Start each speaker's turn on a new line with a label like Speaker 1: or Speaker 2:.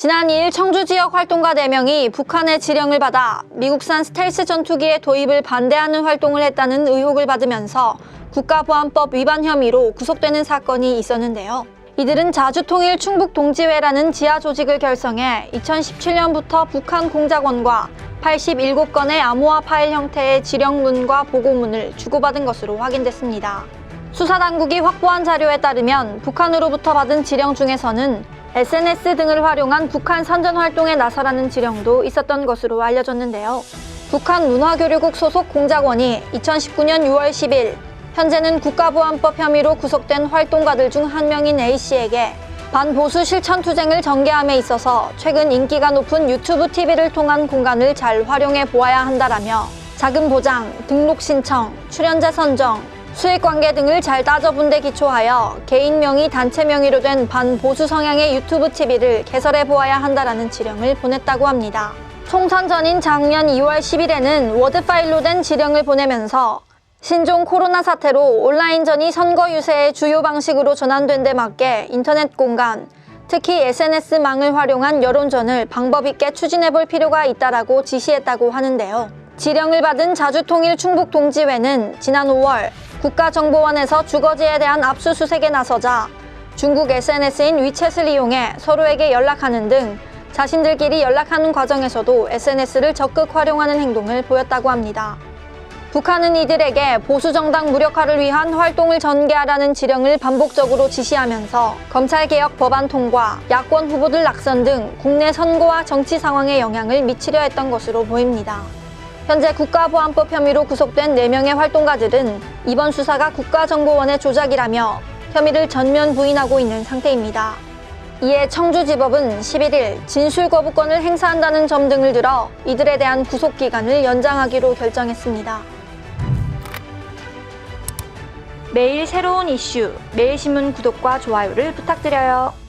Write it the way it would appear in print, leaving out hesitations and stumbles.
Speaker 1: 지난 2일 청주 지역 활동가 4명이 북한의 지령을 받아 미국산 스텔스 전투기의 도입을 반대하는 활동을 했다는 의혹을 받으면서 국가보안법 위반 혐의로 구속되는 사건이 있었는데요. 이들은 자주통일 충북동지회라는 지하 조직을 결성해 2017년부터 북한 공작원과 87건의 암호화 파일 형태의 지령문과 보고문을 주고받은 것으로 확인됐습니다. 수사당국이 확보한 자료에 따르면 북한으로부터 받은 지령 중에서는 SNS 등을 활용한 북한 선전 활동에 나서라는 지령도 있었던 것으로 알려졌는데요. 북한 문화교류국 소속 공작원이 2019년 6월 10일 현재는 국가보안법 혐의로 구속된 활동가들 중 한 명인 A씨에게 반보수 실천투쟁을 전개함에 있어서 최근 인기가 높은 유튜브 TV를 통한 공간을 잘 활용해 보아야 한다라며 자금 보장, 등록 신청, 출연자 선정, 수익관계 등을 잘 따져본 데 기초하여 개인 명의, 단체 명의로 된 반보수 성향의 유튜브 TV를 개설해 보아야 한다라는 지령을 보냈다고 합니다. 총선 전인 작년 2월 10일에는 워드 파일로 된 지령을 보내면서 신종 코로나 사태로 온라인전이 선거 유세의 주요 방식으로 전환된 데 맞게 인터넷 공간, 특히 SNS망을 활용한 여론전을 방법 있게 추진해 볼 필요가 있다라고 지시했다고 하는데요. 지령을 받은 자주통일 충북동지회는 지난 5월 국가정보원에서 주거지에 대한 압수수색에 나서자 중국 SNS인 위챗을 이용해 서로에게 연락하는 등 자신들끼리 연락하는 과정에서도 SNS를 적극 활용하는 행동을 보였다고 합니다. 북한은 이들에게 보수정당 무력화를 위한 활동을 전개하라는 지령을 반복적으로 지시하면서 검찰개혁 법안 통과, 야권 후보들 낙선 등 국내 선거와 정치 상황에 영향을 미치려 했던 것으로 보입니다. 현재 국가보안법 혐의로 구속된 4명의 활동가들은 이번 수사가 국가정보원의 조작이라며 혐의를 전면 부인하고 있는 상태입니다. 이에 청주지법은 11일 진술 거부권을 행사한다는 점 등을 들어 이들에 대한 구속기간을 연장하기로 결정했습니다. 매일 새로운 이슈, 매일신문 구독과 좋아요를 부탁드려요.